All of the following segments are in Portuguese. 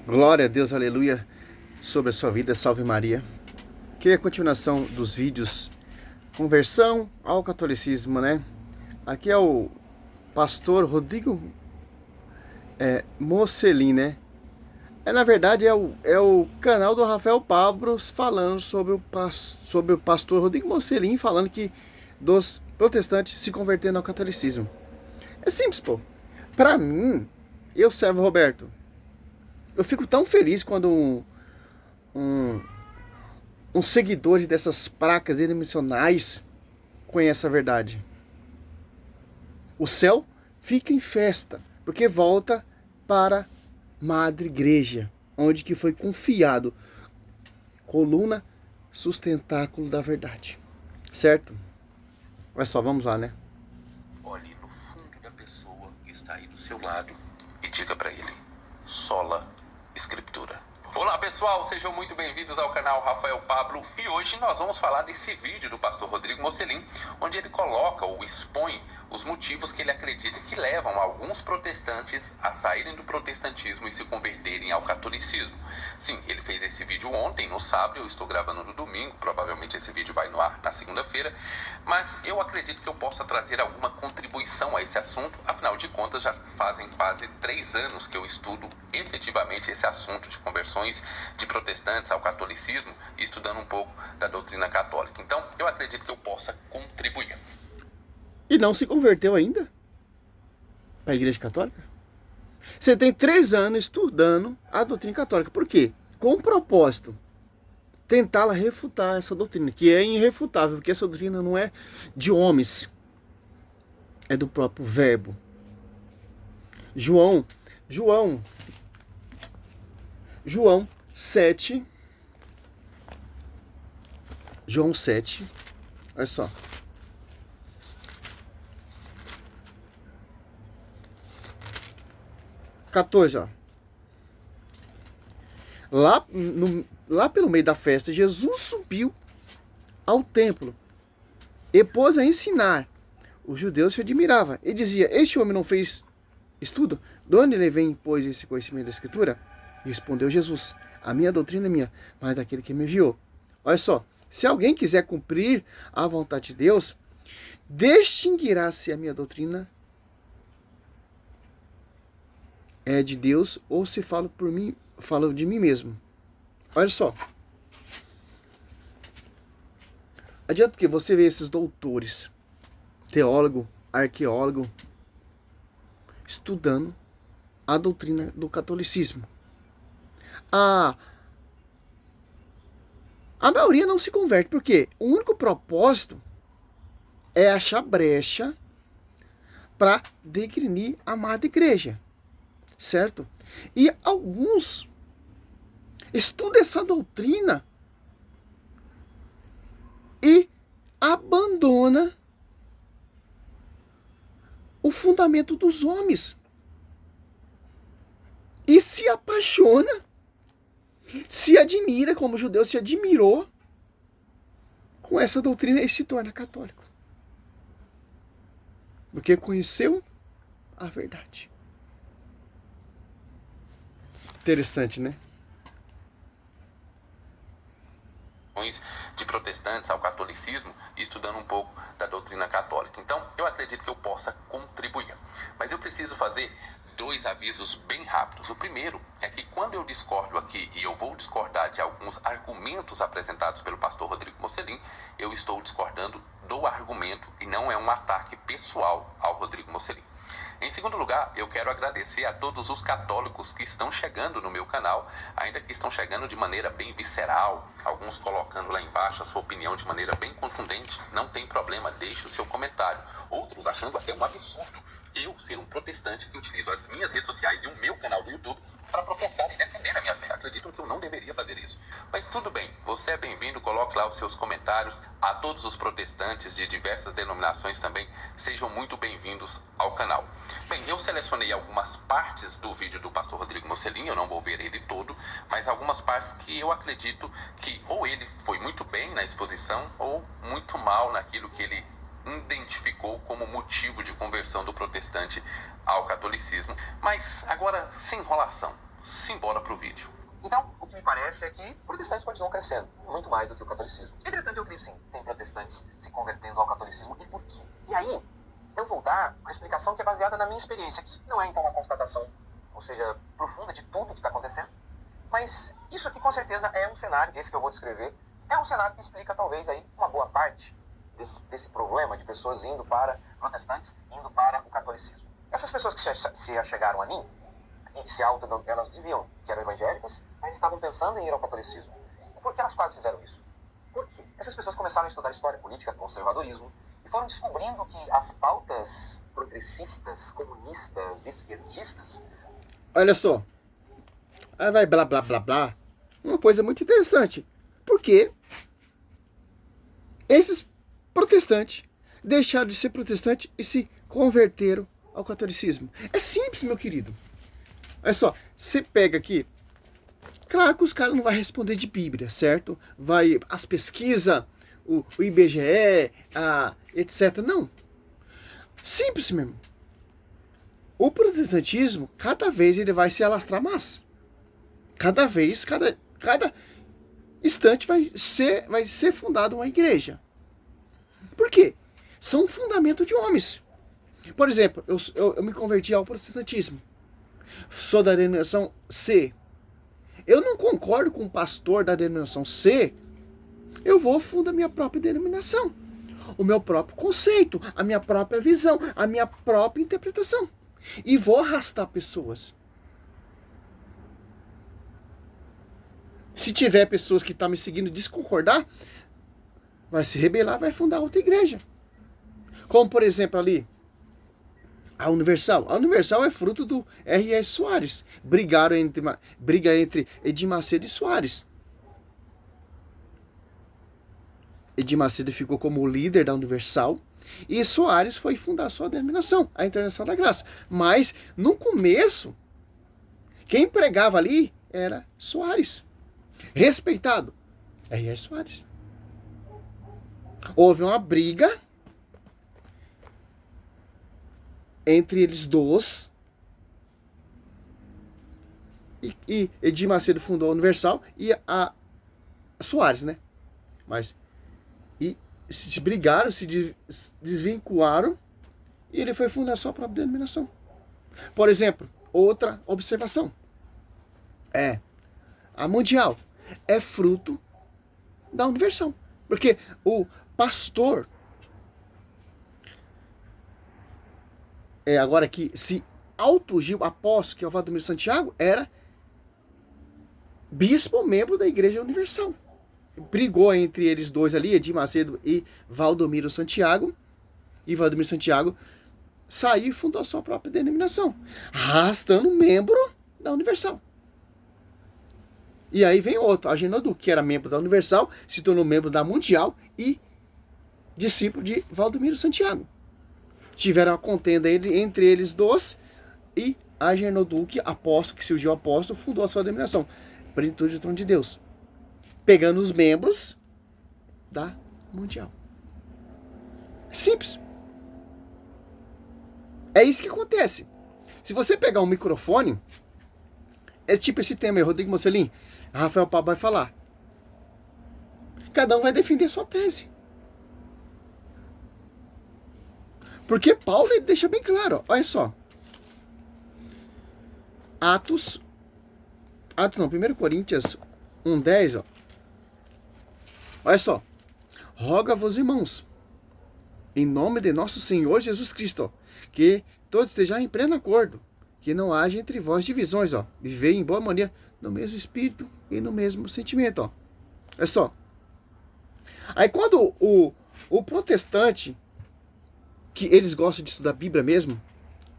Glória a Deus, aleluia, sobre a sua vida, salve Maria. Que é a continuação dos vídeos Conversão ao Catolicismo, né? Aqui é o pastor Rodrigo Mocelin, né? Na verdade é o canal do Rafael Pablos falando sobre o pastor Rodrigo Mocelin, falando que dos protestantes se convertendo ao catolicismo. É simples, pô. Pra mim, eu servo Roberto. Eu fico tão feliz quando um, uns seguidores dessas placas denominacionais conhecem a verdade. O céu fica em festa, porque volta para Madre Igreja, onde que foi confiado, coluna, sustentáculo da verdade. Certo? Olha só, vamos lá, né? Olhe no fundo da pessoa que está aí do seu lado e diga para ele: sola Escritura. Olá pessoal, sejam muito bem-vindos ao canal Rafael Pablo e hoje nós vamos falar desse vídeo do pastor Rodrigo Mocelin, onde ele coloca ou expõe os motivos que ele acredita que levam alguns protestantes a saírem do protestantismo e se converterem ao catolicismo. Sim, ele fez esse vídeo ontem, no sábado, eu estou gravando no domingo, provavelmente esse vídeo vai no ar na segunda-feira, mas eu acredito que eu possa trazer alguma contribuição a esse assunto, afinal de contas já fazem quase 3 anos que eu estudo efetivamente esse assunto de conversões de protestantes ao catolicismo, estudando um pouco da doutrina católica. Então, eu acredito que eu possa contribuir. E não se converteu ainda para a Igreja Católica? Você tem 3 anos estudando a doutrina católica. Por quê? Com o propósito tentá-la refutar essa doutrina, que é irrefutável, porque essa doutrina não é de homens, é do próprio verbo. João 7, olha só. Ó. Lá pelo meio da festa, Jesus subiu ao templo e pôs a ensinar. Os judeus se admiravam e dizia: este homem não fez estudo? De onde ele vem, pois, esse conhecimento da Escritura? Respondeu Jesus: a minha doutrina é minha, mas daquele que me enviou. Olha só, se alguém quiser cumprir a vontade de Deus, distinguirá se a minha doutrina é de Deus ou se falo por mim, falo de mim mesmo. Olha só. Adianta que você vê esses doutores, teólogo, arqueólogo, estudando a doutrina do catolicismo. A maioria não se converte, porque o único propósito é achar brecha para degrinir a Madre Igreja. Certo? E alguns estudam essa doutrina e abandona o fundamento dos homens e se apaixona, se admira, como o judeu se admirou com essa doutrina e se torna católico, porque conheceu a verdade. Interessante, né? De protestantes ao catolicismo e estudando um pouco da doutrina católica. Então, eu acredito que eu possa contribuir. Mas eu preciso fazer 2 avisos bem rápidos. O primeiro é que quando eu discordo aqui, e eu vou discordar de alguns argumentos apresentados pelo pastor Rodrigo Mocelin, eu estou discordando do argumento e não é um ataque pessoal ao Rodrigo Mocelin. Em segundo lugar, eu quero agradecer a todos os católicos que estão chegando no meu canal, ainda que estão chegando de maneira bem visceral, alguns colocando lá embaixo a sua opinião de maneira bem contundente. Não tem problema, deixe o seu comentário. Outros achando até um absurdo eu ser um protestante que utilizo as minhas redes sociais e o meu canal do YouTube para professar e defender a minha fé. Acreditam que eu não deveria fazer isso. Mas tudo bem, você é bem-vindo, coloque lá os seus comentários. A todos os protestantes de diversas denominações também, sejam muito bem-vindos ao canal. Bem, eu selecionei algumas partes do vídeo do pastor Rodrigo Mocelin, eu não vou ver ele todo, mas algumas partes que eu acredito que ou ele foi muito bem na exposição ou muito mal naquilo que ele identificou como motivo de conversão do protestante ao catolicismo. Mas agora, sem enrolação, simbora pro vídeo. Então, o que me parece é que protestantes continuam crescendo, muito mais do que o catolicismo. Entretanto, eu creio sim, tem protestantes se convertendo ao catolicismo. E por quê? E aí, eu vou dar uma explicação que é baseada na minha experiência, que não é então uma constatação, ou seja, profunda de tudo que está acontecendo, mas isso aqui com certeza é um cenário, esse que eu vou descrever, é um cenário que explica talvez aí uma boa parte desse problema de pessoas indo para protestantes, indo para o catolicismo. Essas pessoas que se achegaram a mim, elas diziam que eram evangélicas, mas estavam pensando em ir ao catolicismo. E por que elas quase fizeram isso? Porque essas pessoas começaram a estudar história política, conservadorismo, e foram descobrindo que as pautas progressistas, comunistas, esquerdistas... Olha só. Aí vai blá blá blá blá. Uma coisa muito interessante. Porque esses protestantes deixaram de ser protestantes e se converteram ao catolicismo. É simples, meu querido. Olha só, você pega aqui. Claro que os caras não vão responder de Bíblia, certo? Vai as pesquisas, o IBGE, etc. Não. Simples mesmo. O protestantismo, cada vez ele vai se alastrar mais. Cada vez, cada instante vai ser fundada uma igreja. Por quê? São um fundamento de homens. Por exemplo, eu me converti ao protestantismo. Sou da denominação C. Eu não concordo com o pastor da denominação C. Eu vou fundar a minha própria denominação. O meu próprio conceito, a minha própria visão, a minha própria interpretação. E vou arrastar pessoas. Se tiver pessoas que estão me seguindo desconcordar, vai se rebelar, vai fundar outra igreja. Como, por exemplo, ali, a Universal. A Universal é fruto do R.S. Soares. Briga entre Edir Macedo e Soares. Edir Macedo ficou como líder da Universal e Soares foi fundar sua denominação, a Internacional da Graça. Mas, no começo, quem pregava ali era Soares. Respeitado, R.S. Soares. Houve uma briga entre eles dois. E Edir Macedo fundou a Universal e a Soares, né? Mas se brigaram, se desvincularam e ele foi fundar sua própria denominação. Por exemplo, outra observação. A Mundial é fruto da Universal. Porque o pastor, agora que se autogiu apóstolo, que é o Valdomiro Santiago, era bispo membro da Igreja Universal. Brigou entre eles dois ali, Edir Macedo e Valdomiro Santiago. E Valdomiro Santiago saiu e fundou a sua própria denominação, arrastando membro da Universal. E aí vem outro, Agenor, que era membro da Universal, se tornou membro da Mundial e discípulo de Valdomiro Santiago. Tiveram uma contenda entre eles dois e Agenor Duque, apóstolo, que surgiu apóstolo, fundou a sua denominação, Plenitude do Trono de Deus, pegando os membros da Mundial. Simples. É isso que acontece. Se você pegar um microfone, é tipo esse tema aí, Rodrigo Mocelin, Rafael Pablo vai falar. Cada um vai defender sua tese. Porque Paulo ele deixa bem claro, ó, olha só. Atos não, 1 Coríntios 1:10, ó. Olha só. Roga-vos, irmãos, em nome de nosso Senhor Jesus Cristo, que todos estejam em pleno acordo, que não haja entre vós divisões, ó. Vivei em boa maneira no mesmo espírito e no mesmo sentimento, ó. Olha só. Aí quando o protestante, que eles gostam de estudar a Bíblia mesmo,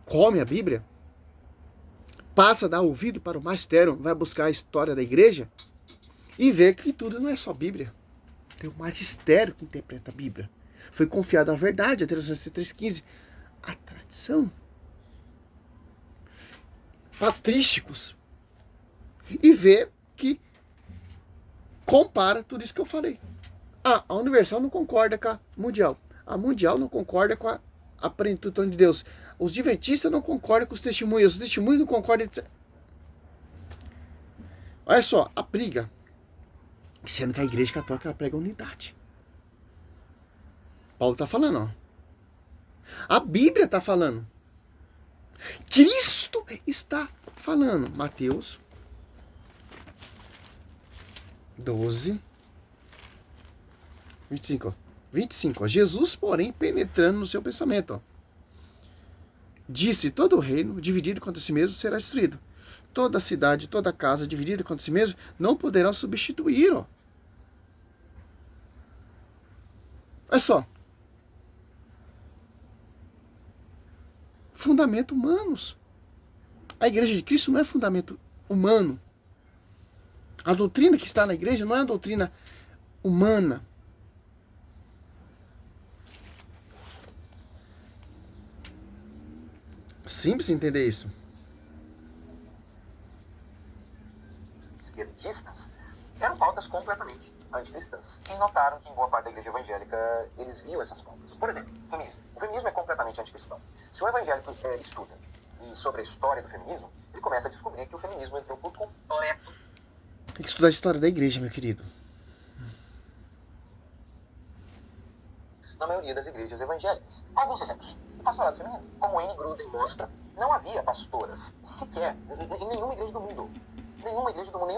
come a Bíblia, passa a dar ouvido para o magistério, vai buscar a história da igreja e vê que tudo não é só Bíblia. Tem o magistério que interpreta a Bíblia. Foi confiada a verdade, a 363:15, a tradição, patrísticos, e vê que compara tudo isso que eu falei. A Universal não concorda com a Mundial. A Mundial não concorda com a Plenitude do Trono de Deus. Os adventistas não concordam com os testemunhos não concordam, etc. Olha só, a briga. Sendo que a igreja católica prega unidade. Paulo está falando, ó. A Bíblia está falando. Cristo está falando. Mateus 12, 25. 25. Ó. Jesus, porém, penetrando no seu pensamento, ó, disse: todo o reino dividido contra si mesmo será destruído. Toda cidade, toda casa dividida contra si mesmo não poderá substituir, ó. Olha só. Fundamento humanos. A igreja de Cristo não é fundamento humano. A doutrina que está na igreja não é uma doutrina humana. Simples entender isso. Esquerdistas eram pautas completamente anticristãs. E notaram que em boa parte da igreja evangélica eles viam essas pautas. Por exemplo, feminismo. O feminismo é completamente anticristão. Se um evangélico estuda sobre a história do feminismo, ele começa a descobrir que o feminismo entrou por completo. Tem que estudar a história da igreja, meu querido. Na maioria das igrejas evangélicas. Alguns exemplos. O pastorado feminino. Como Anne Gruden mostra, não havia pastoras sequer em nenhuma igreja do mundo. Nenhuma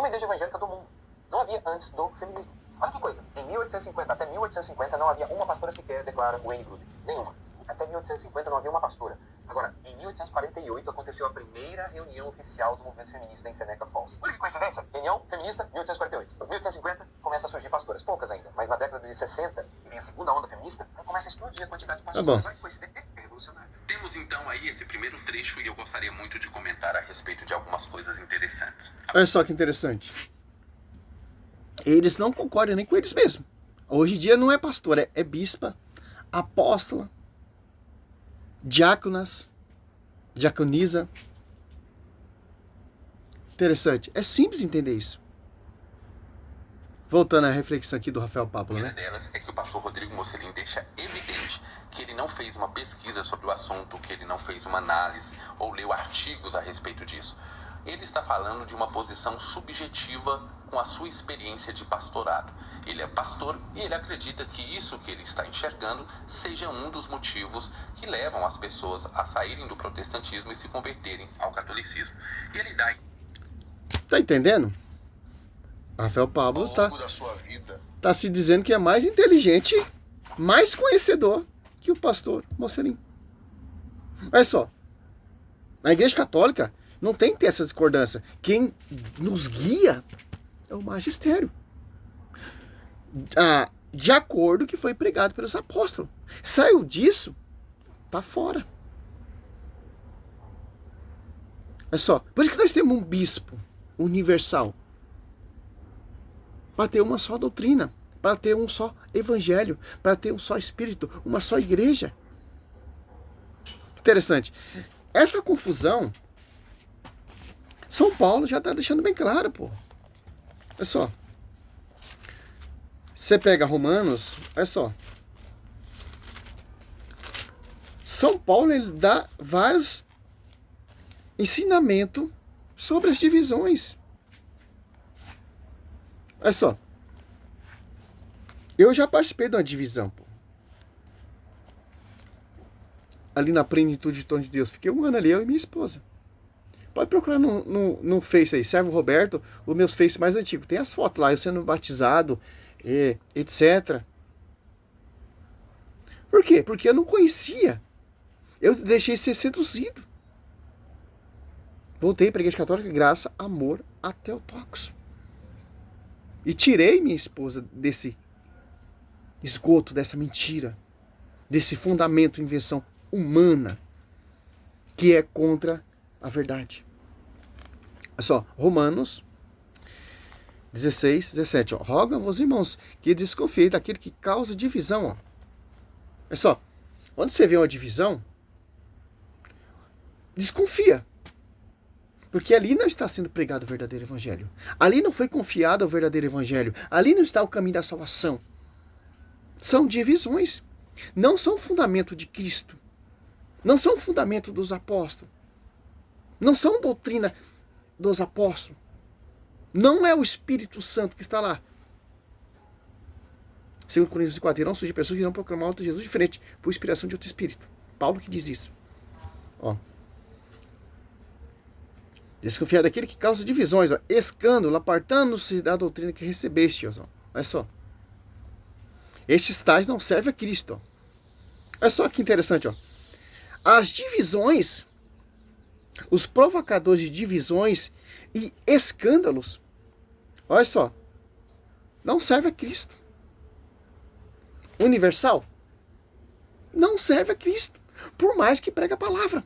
igreja evangélica do mundo. Não havia antes do feminismo. Olha que coisa. Em 1850 até 1850 não havia uma pastora sequer, declara o Anne Gruden. Nenhuma. Até 1850 não havia uma pastora. Agora, em 1848 aconteceu a primeira reunião oficial do movimento feminista em Seneca Falls. Olha que coincidência. Reunião feminista, 1848. Em 1850 começa a surgir pastoras. Poucas ainda. Mas na década de 60, que vem a segunda onda feminista, aí começa a explodir a quantidade de pastoras. Olha que coincidência. É revolucionário. Temos então aí esse primeiro trecho e eu gostaria muito de comentar a respeito de algumas coisas interessantes. Olha só que interessante. Eles não concordam nem com eles mesmos. Hoje em dia não é pastora, é bispa, apóstola, diáconas, diaconisa. Interessante. É simples entender isso. Voltando à reflexão aqui do Rafael Pablo, A né? primeira delas é que o pastor Rodrigo Mocelin deixa evidente que ele não fez uma pesquisa sobre o assunto, que ele não fez uma análise ou leu artigos a respeito disso. Ele está falando de uma posição subjetiva com a sua experiência de pastorado. Ele é pastor e ele acredita que isso que ele está enxergando seja um dos motivos que levam as pessoas a saírem do protestantismo e se converterem ao catolicismo. E ele dá... Tá entendendo? Rafael Pablo Ao longo da sua vida. tá se dizendo que é mais inteligente, mais conhecedor que o pastor Mocelin. Olha só. Na igreja católica não tem que ter essa discordância. Quem nos guia é o magistério. De acordo com o que foi pregado pelos apóstolos. Saiu disso, tá fora. Olha só. Por isso que nós temos um bispo universal. Para ter uma só doutrina. Para ter um só evangelho. Para ter um só espírito. Uma só igreja. Interessante. Essa confusão, São Paulo já está deixando bem claro, pô. Olha só. Você pega Romanos, olha só. São Paulo, ele dá vários ensinamentos sobre as divisões. Olha só. Eu já participei de uma divisão, pô. Ali na plenitude de Tom de Deus. Fiquei um ano ali, eu e minha esposa. Pode procurar no Face aí, Servo Roberto, os meus Face mais antigos. Tem as fotos lá, eu sendo batizado, etc. Por quê? Porque eu não conhecia. Eu deixei ser seduzido. Voltei para a Igreja Católica, graça, amor a Teotocos. E tirei minha esposa desse esgoto, dessa mentira, desse fundamento, invenção humana, que é contra a verdade. Olha só, Romanos 16, 17. Ó. Rogo-vos, irmãos, que desconfiei daquele que causa divisão. Ó. Olha só, quando você vê uma divisão, desconfia. Porque ali não está sendo pregado o verdadeiro evangelho. Ali não foi confiado o verdadeiro evangelho. Ali não está o caminho da salvação. São divisões. Não são fundamento de Cristo. Não são fundamento dos apóstolos. Não são doutrina dos apóstolos. Não é o Espírito Santo que está lá. 2 Coríntios 4, irão surgir pessoas que irão proclamar outro Jesus diferente, por inspiração de outro Espírito. Paulo que diz isso. Ó. Desconfiar daquele que causa divisões, ó, escândalo, apartando-se da doutrina que recebeste. Ó. Olha só. Estes tais não servem a Cristo. Ó. Olha só que interessante. Ó. As divisões, os provocadores de divisões e escândalos, olha só, não servem a Cristo. Universal não serve a Cristo, por mais que pregue a palavra.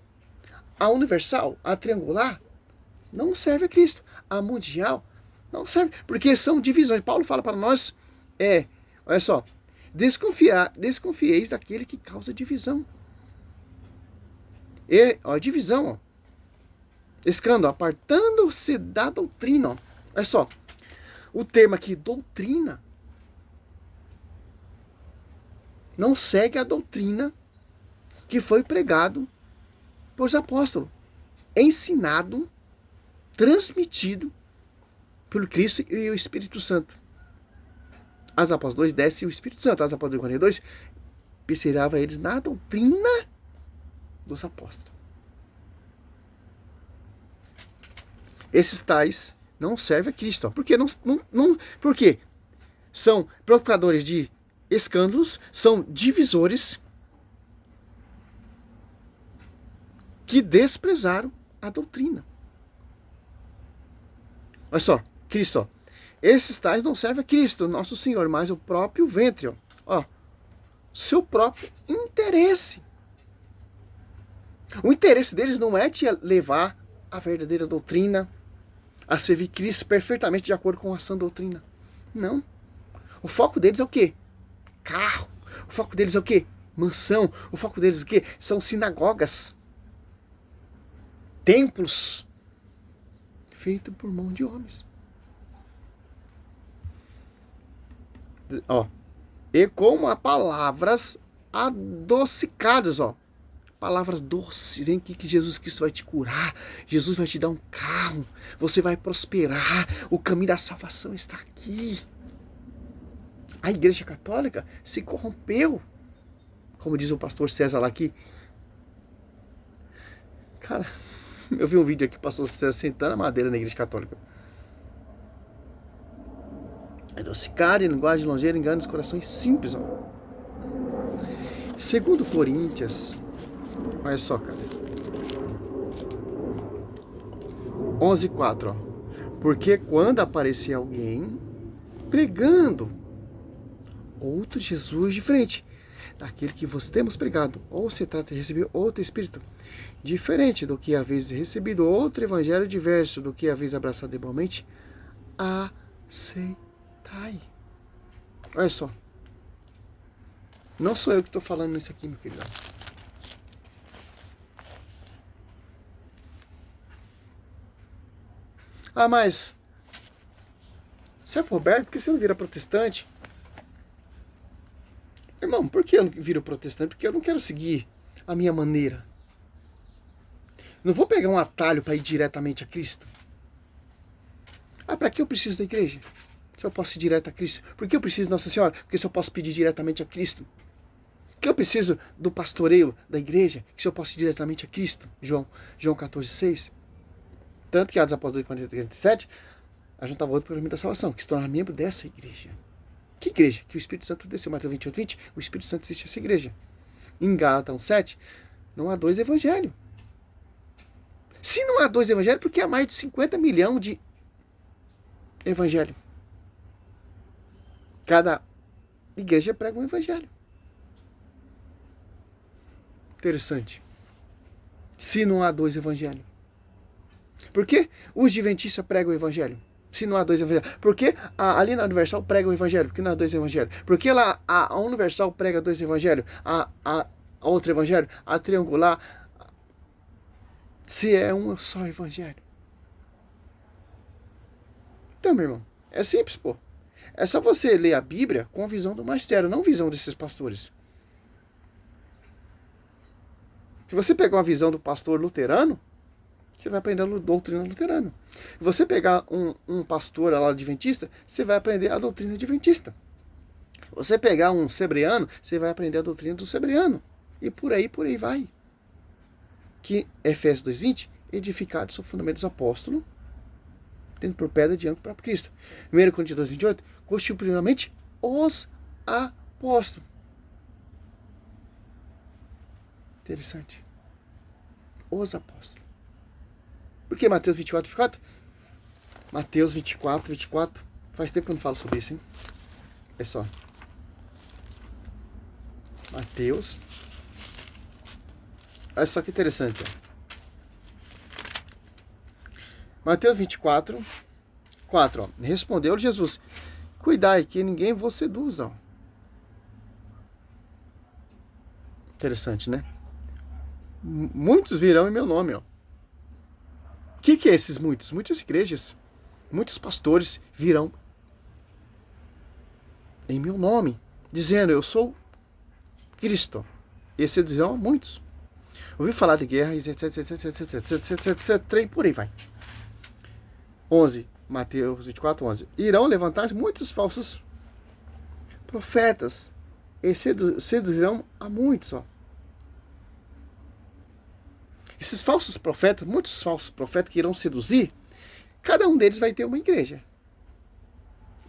A universal, a triangular, não serve a Cristo. A mundial não serve, porque são divisões. Paulo fala para nós, olha só, desconfieis daquele que causa divisão. E, ó, divisão, ó. Escândalo, apartando-se da doutrina, ó. Olha só, o termo aqui, doutrina, não segue a doutrina que foi pregado pelos apóstolos, ensinado, transmitido pelo Cristo e o Espírito Santo. As apóstolos 2 desce o Espírito Santo, as apóstolos 42 perseverava eles na doutrina dos apóstolos. Esses tais não servem a Cristo, porque porque são provocadores de escândalos, são divisores que desprezaram a doutrina. Olha só, Cristo, ó. Esses tais não servem a Cristo, nosso Senhor, mas o próprio ventre, ó. Seu próprio interesse. O interesse deles não é te levar a verdadeira doutrina, a servir Cristo perfeitamente de acordo com a sã doutrina. Não. O foco deles é o quê? Carro. O foco deles é o quê? Mansão. O foco deles é o quê? São sinagogas. Templos. Feitos por mão de homens. Ó. E como a palavras adocicadas, ó. Palavras doces. Vem aqui que Jesus Cristo vai te curar. Jesus vai te dar um carro. Você vai prosperar. O caminho da salvação está aqui. A Igreja Católica se corrompeu. Como diz o pastor César lá aqui. Cara, eu vi um vídeo aqui, o pastor César sentando a madeira na Igreja Católica. Adocicado, linguagem longeira, engana os corações simples. Ó. 2 Coríntios, olha só, cara. 11:4, ó. Porque quando aparecer alguém pregando outro Jesus diferente daquele que vos temos pregado, ou se trata de receber outro Espírito diferente do que haveis recebido, outro evangelho diverso do que haveis abraçado igualmente, aceitai. Olha só. Não sou eu que estou falando isso aqui, meu querido. Ah, mas se é Roberto, por que você não vira protestante? Irmão, por que eu não viro protestante? Porque eu não quero seguir a minha maneira. Não vou pegar um atalho para ir diretamente a Cristo. Ah, para que eu preciso da igreja? Se eu posso ir direto a Cristo. Por que eu preciso de Nossa Senhora? Porque se eu posso pedir diretamente a Cristo. Por que eu preciso do pastoreio da igreja? Que se eu posso ir diretamente a Cristo. João 14:6. Tanto que Atos Apóstolos 47, a gente estava outro para o caminho da salvação, que se tornar membro dessa igreja. Que igreja? Que o Espírito Santo desceu. Mateus 28:20, o Espírito Santo existe essa igreja. Em Gálatas 7, não há dois evangelhos. Se não há dois evangelhos, porque há mais de 50 milhões de evangelhos. Cada igreja prega um evangelho. Interessante. Se não há dois evangelhos. Por que os adventistas pregam o evangelho? Se não há dois evangelhos. Por que ali na Universal prega o evangelho? Porque não há dois evangelhos. Por que lá a Universal prega dois evangelhos? A outro evangelho? A triangular? Se é um só evangelho. Então, meu irmão, é simples, pô. É só você ler a Bíblia com a visão do magistério, não a visão desses pastores. Se você pegar uma visão do pastor luterano, você vai aprender a doutrina luterana. Se você pegar um pastor lá adventista, você vai aprender a doutrina adventista. Você pegar um sebreano, você vai aprender a doutrina do sebreano. E por aí vai. Que Efésios 2:20, edificados sobre o fundamento dos apóstolos, tendo por pedra de ângulo para Cristo. 1 Coríntios 2:28, constituiu primeiramente os apóstolos. Interessante. Os apóstolos. Por que Mateus 24:24? Mateus 24:24. Faz tempo que eu não falo sobre isso, hein? É só. Mateus. Olha só que interessante. Ó. Mateus 24:4. Ó. Respondeu Jesus: cuidai que ninguém vos seduza. Interessante, né? Muitos virão em meu nome. Ó. O que é esses muitos? Muitas igrejas, muitos pastores virão em meu nome, dizendo: eu sou Cristo. E seduzirão a muitos. Ouvi falar de guerra, etc, e por aí vai. 11, Mateus 24:11. Irão levantar muitos falsos profetas e seduzirão a muitos. Ó. Esses falsos profetas, muitos falsos profetas que irão seduzir, cada um deles vai ter uma igreja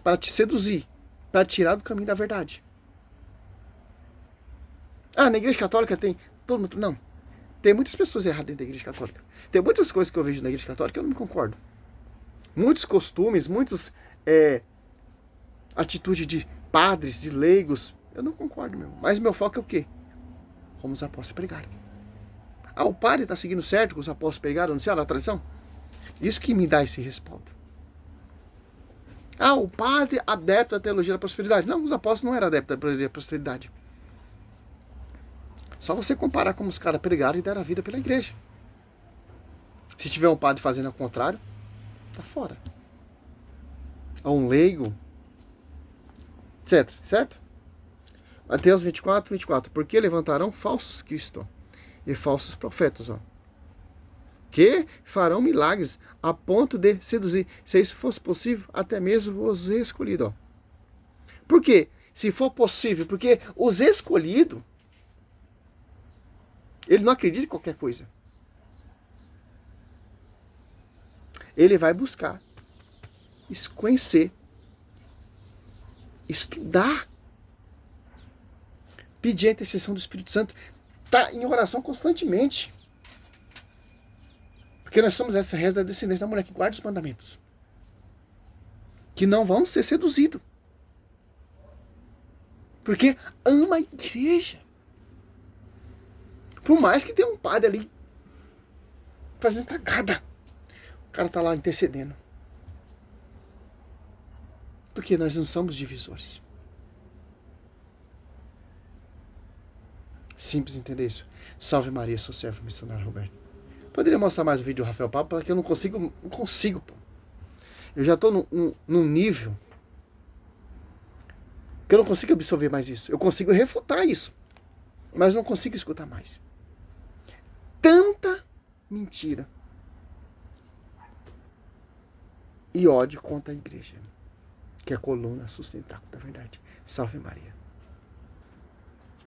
para te seduzir, para te tirar do caminho da verdade. Ah, na igreja católica tem todo mundo. Não. Tem muitas pessoas erradas dentro da igreja católica. Tem muitas coisas que eu vejo na igreja católica que eu não me concordo. Muitos costumes, muitas atitudes de padres, de leigos, eu não concordo mesmo. Mas meu foco é o quê? Como os apóstolos pregaram. Ah, o padre está seguindo certo com os apóstolos pregaram, anunciaram a tradição? Isso que me dá esse respaldo. Ah, o padre adepto à teologia da prosperidade. Não, os apóstolos não eram adeptos à teologia da prosperidade. Só você comparar como os caras pregaram e deram a vida pela igreja. Se tiver um padre fazendo ao contrário, tá fora. Ou um leigo, etc. Certo? Mateus 24:24. Porque levantarão falsos cristos e falsos profetas, ó, que farão milagres a ponto de seduzir, se isso fosse possível, até mesmo os escolhidos. Ó. Por quê? Se for possível, porque os escolhidos, ele não acredita em qualquer coisa. Ele vai buscar, conhecer, estudar, pedir a intercessão do Espírito Santo, tá em oração constantemente. Porque nós somos essa reza da descendência da mulher que guarda os mandamentos. Que não vão ser seduzidos. Porque ama a igreja. Por mais que tenha um padre ali fazendo cagada, o cara tá lá intercedendo. Porque nós não somos divisores. Simples entender isso. Salve Maria, sou servo missionário Roberto. Poderia mostrar mais o vídeo do Rafael Pablo, porque eu não consigo, pô. Eu já tô num nível que eu não consigo absorver mais isso. Eu consigo refutar isso, mas não consigo escutar mais. Tanta mentira e ódio contra a igreja, que é a coluna sustentável da verdade. Salve Maria.